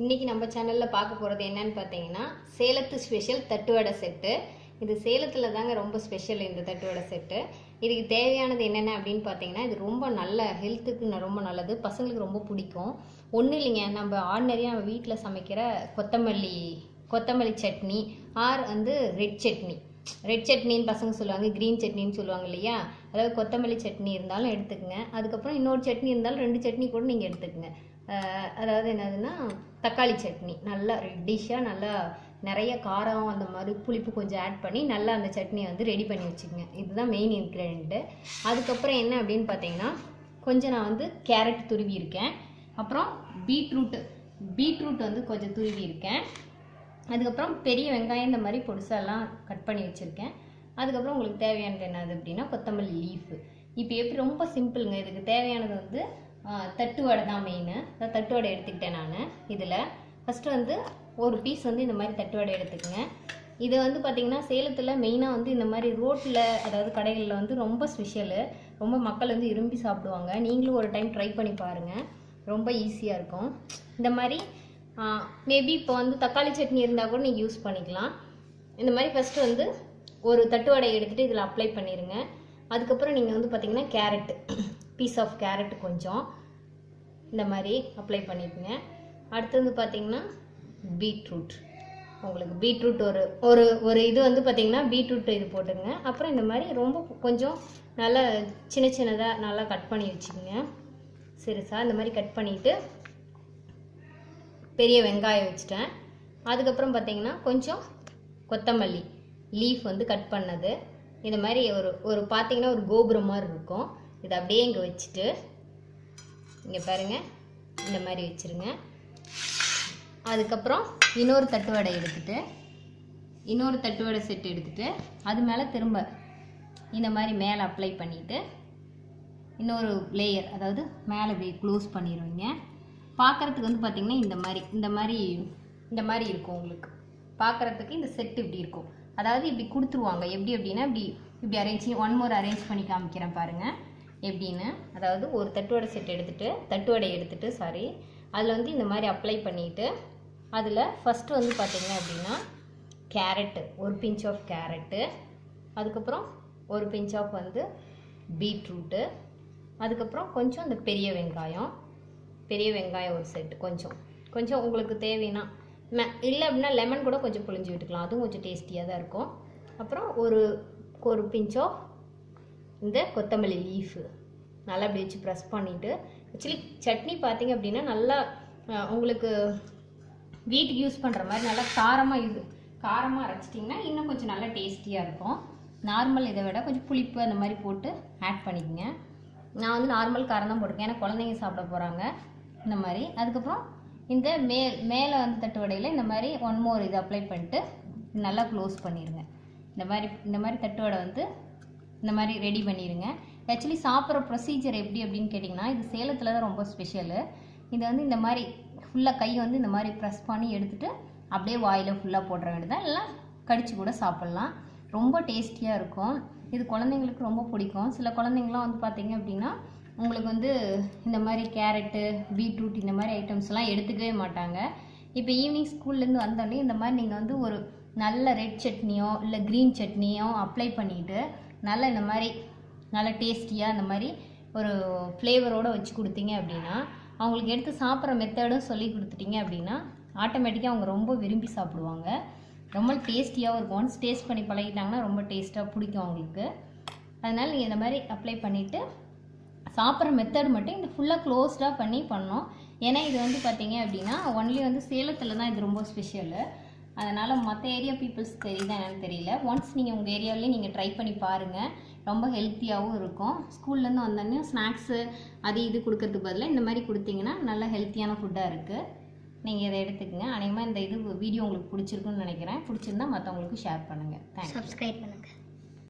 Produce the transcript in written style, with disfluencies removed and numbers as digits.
இன்னைக்கு நம்ம சேனல்ல பார்க்க போறது என்னன்னு பார்த்தீங்கன்னா சேலத்து ஸ்பெஷல் தட்டுவடை செட்டு. இது சேலத்துல தாங்க ரொம்ப ஸ்பெஷல் இந்த தட்டுவடை செட்டு. இதுக்கு தேவையானது என்னென்ன அப்படின்னு பார்த்தீங்கன்னா, இது ரொம்ப நல்ல ஹெல்த்துக்கு ரொம்ப நல்லது, பசங்களுக்கு ரொம்ப பிடிக்கும். ஒன்றும் இல்லைங்க, நம்ம ஆர்டினரியாக நம்ம வீட்டில் சமைக்கிற கொத்தமல்லி சட்னி ஆர் ரெட் சட்னின்னு பசங்க சொல்லுவாங்க, க்ரீன் சட்னின்னு சொல்லுவாங்க இல்லையா. அதாவது கொத்தமல்லி சட்னி இருந்தாலும் எடுத்துக்கங்க, அதுக்கப்புறம் இன்னொரு சட்னி இருந்தாலும் 2 சட்னி கூட நீங்கள் எடுத்துக்கங்க. அதாவது என்னதுன்னா தக்காளி சட்னி, நல்லா ரெட்டிஷாக நல்லா நிறைய காரம் அந்த மாதிரி புளிப்பு கொஞ்சம் ஆட் பண்ணி நல்லா அந்த சட்னியை வந்து ரெடி பண்ணி வச்சுக்கோங்க. இதுதான் மெயின் இன்க்ரீடியண்ட்டு. அதுக்கப்புறம் என்ன அப்படின்னு பார்த்தீங்கன்னா, கொஞ்சம் நான் வந்து கேரட் துருவி இருக்கேன், அப்புறம் பீட்ரூட் வந்து கொஞ்சம் துருவி இருக்கேன், அதுக்கப்புறம் பெரிய வெங்காயம் இந்த மாதிரி பொடிசாலாம் கட் பண்ணி வச்சுருக்கேன். அதுக்கப்புறம் உங்களுக்கு தேவையானது என்னது அப்படின்னா கொத்தமல்லி லீஃபு. இப்போ எப்படி ரொம்ப சிம்பிளுங்க. இதுக்கு தேவையானது வந்து தட்டு வடை தான் மெயின். தட்டு வடை எடுத்துக்கிட்டேன் நான். இதில் ஃபஸ்ட்டு வந்து ஒரு பீஸ் வந்து இந்த மாதிரி தட்டு வடை எடுத்துக்கங்க. இதை வந்து பார்த்திங்கன்னா சேலத்தில் மெயினாக வந்து இந்த மாதிரி ரோட்டில், அதாவது கடைகளில் வந்து ரொம்ப ஸ்பெஷலு, ரொம்ப மக்கள் வந்து விரும்பி சாப்பிடுவாங்க. நீங்களும் ஒரு டைம் ட்ரை பண்ணி பாருங்கள், ரொம்ப ஈஸியாக இருக்கும். இந்த மாதிரி மேபி இப்போ வந்து தக்காளி சட்னி இருந்தால் கூட நீங்கள் யூஸ் பண்ணிக்கலாம். இந்த மாதிரி ஃபஸ்ட்டு வந்து ஒரு தட்டு வடை எடுத்துகிட்டு இதில் அப்ளை பண்ணிடுங்க. அதுக்கப்புறம் நீங்கள் வந்து பார்த்திங்கன்னா பீஸ் ஆஃப் கேரட் கொஞ்சம் இந்த மாதிரி அப்ளை பண்ணிக்கோங்க. அடுத்தது பார்த்திங்கன்னா பீட்ரூட், உங்களுக்கு பீட்ரூட் ஒரு இது வந்து பார்த்திங்கன்னா பீட்ரூட் இது போட்டுங்க. அப்புறம் இந்த மாதிரி ரொம்ப கொஞ்சம் நல்லா சின்னதாக நல்லா கட் பண்ணி வச்சுக்கோங்க. சிறுசாக இந்த மாதிரி கட் பண்ணிவிட்டு பெரிய வெங்காயம் வச்சுட்டேன். அதுக்கப்புறம் பார்த்திங்கன்னா கொஞ்சம் கொத்தமல்லி லீஃப் வந்து கட் பண்ணது. இந்த மாதிரி ஒரு பார்த்திங்கன்னா ஒரு கோபுரம் மாதிரி இருக்கும். இதை அப்படியே இங்கே வச்சுட்டு இங்கே பாருங்கள், இந்த மாதிரி வச்சுருங்க. அதுக்கப்புறம் இன்னொரு தட்டு வடை செட் எடுத்துகிட்டு அது மேலே திரும்ப இந்த மாதிரி மேலே அப்ளை பண்ணிவிட்டு இன்னொரு லேயர், அதாவது மேலே இப்படி க்ளோஸ் பண்ணிடுவீங்க. பார்க்குறதுக்கு வந்து பார்த்திங்கன்னா இந்த மாதிரி இருக்கும். உங்களுக்கு பார்க்குறதுக்கு இந்த செட்டு இப்படி இருக்கும். அதாவது இப்படி கொடுத்துருவாங்க. எப்படி அப்படின்னா இப்படி அரேஞ்ச் பண்ணி காமிக்கிறேன் பாருங்கள் எப்படின்னு. அதாவது ஒரு தட்டுவடை எடுத்துகிட்டு அதில் வந்து இந்த மாதிரி அப்ளை பண்ணிவிட்டு அதில் ஃபஸ்ட்டு வந்து பார்த்திங்க அப்படின்னா கேரட்டு, ஒரு பிஞ்ச் ஆஃப் கேரட்டு, அதுக்கப்புறம் ஒரு பிஞ்ச் ஆஃப் வந்து பீட்ரூட்டு, அதுக்கப்புறம் கொஞ்சம் இந்த பெரிய வெங்காயம் ஒரு செட்டு, கொஞ்சம் உங்களுக்கு தேவைன்னா இல்லை அப்படின்னா லெமன் கூட கொஞ்சம் புழிஞ்சு விட்டுக்கலாம், அதுவும் கொஞ்சம் டேஸ்டியாக தான் இருக்கும். அப்புறம் ஒரு பிஞ்ச் ஆஃப் இந்த கொத்தமல்லி லீஃபு நல்லா அப்படி வச்சு ப்ரெஸ் பண்ணிவிட்டு, ஆக்சுவலி சட்னி பார்த்திங்க அப்படின்னா நல்லா உங்களுக்கு வீட்டுக்கு யூஸ் பண்ணுற மாதிரி நல்லா காரமாக அரைச்சிட்டிங்கன்னா இன்னும் கொஞ்சம் நல்லா டேஸ்டியாக இருக்கும். நார்மல் இதை விட கொஞ்சம் புளிப்பு அந்த மாதிரி போட்டு ஆட் பண்ணிக்கோங்க. நான் வந்து நார்மல் காரம் தான் போட்டிருக்கேன், ஏன்னா குழந்தைங்க சாப்பிட போகிறாங்க இந்த மாதிரி. அதுக்கப்புறம் இந்த மேலே வந்து தட்டு வடையில் இந்த மாதிரி ஒன் மோர் இது அப்ளை பண்ணிட்டு நல்லா க்ளோஸ் பண்ணிடுங்க. இந்த மாதிரி தட்டு வடை வந்து இந்த மாதிரி ரெடி பண்ணிடுங்க. ஆக்சுவலி சாப்பிட்ற ப்ரொசீஜர் எப்படி அப்படின்னு கேட்டிங்கன்னா, இது சேலத்தில் தான் ரொம்ப ஸ்பெஷலு. இது வந்து இந்த மாதிரி ஃபுல்லாக கையை வந்து இந்த மாதிரி ப்ரெஸ் பண்ணி எடுத்துகிட்டு அப்படியே வாயில் ஃபுல்லாக போடுற வேண்டியதான், இல்லை கடிச்சு கூட சாப்பிட்லாம். ரொம்ப டேஸ்டியாக இருக்கும். இது குழந்தைங்களுக்கு ரொம்ப பிடிக்கும். சில குழந்தைங்களாம் வந்து பார்த்திங்க அப்படின்னா உங்களுக்கு வந்து இந்த மாதிரி கேரட்டு, பீட்ரூட் இந்த மாதிரி ஐட்டம்ஸ்லாம் எடுத்துக்கவே மாட்டாங்க. இப்போ ஈவினிங் ஸ்கூல்லேருந்து வந்தோடனே இந்த மாதிரி நீங்கள் வந்து ஒரு நல்ல ரெட் சட்னியோ இல்லை க்ரீன் சட்னியோ அப்ளை பண்ணிவிட்டு நல்லா இந்த மாதிரி நல்லா டேஸ்டியாக இந்த மாதிரி ஒரு ஃப்ளேவரோடு வச்சு கொடுத்தீங்க அப்படின்னா, அவங்களுக்கு எடுத்து சாப்பிட்ற மெத்தடும் சொல்லி கொடுத்துட்டிங்க அப்படின்னா ஆட்டோமேட்டிக்காக அவங்க ரொம்ப விரும்பி சாப்பிடுவாங்க. ரொம்ப டேஸ்டியாகவும் இருக்கும். ஒன்ஸ் டேஸ்ட் பண்ணி பழகிட்டாங்கன்னா ரொம்ப டேஸ்ட்டாக பிடிக்கும் அவங்களுக்கு. அதனால் நீங்கள் இந்த மாதிரி அப்ளை பண்ணிவிட்டு சாப்பிட்ற மெத்தட் மட்டும் இந்த ஃபுல்லாக க்ளோஸ்டாக பண்ணணும். ஏன்னா இது வந்து பார்த்திங்க அப்படின்னா ஒன்லி வந்து சேலத்தில் தான் இது ரொம்ப ஸ்பெஷலு. அதனால் மற்ற ஏரியா பீப்புள்ஸ் தெரியுதா என்னன்னு தெரியல. ஒன்ஸ் நீங்கள் உங்கள் ஏரியாவிலேயே நீங்கள் ட்ரை பண்ணி பாருங்கள், ரொம்ப ஹெல்த்தியாகவும் இருக்கும். ஸ்கூல்லேருந்து வந்தோடனே ஸ்நாக்ஸு அது இது கொடுக்கறதுக்கு பதிலாக இந்த மாதிரி கொடுத்தீங்கன்னா நல்லா ஹெல்த்தியான ஃபுட்டாக இருக்குது. நீங்கள் இதை எடுத்துக்கங்க. அநேகமாக இந்த வீடியோ உங்களுக்கு பிடிச்சிருக்குன்னு நினைக்கிறேன். பிடிச்சிருந்தா மற்றவங்களுக்கு ஷேர் பண்ணுங்கள். தேங்க்ஸ். சப்ஸ்கிரைப் பண்ணுங்கள்.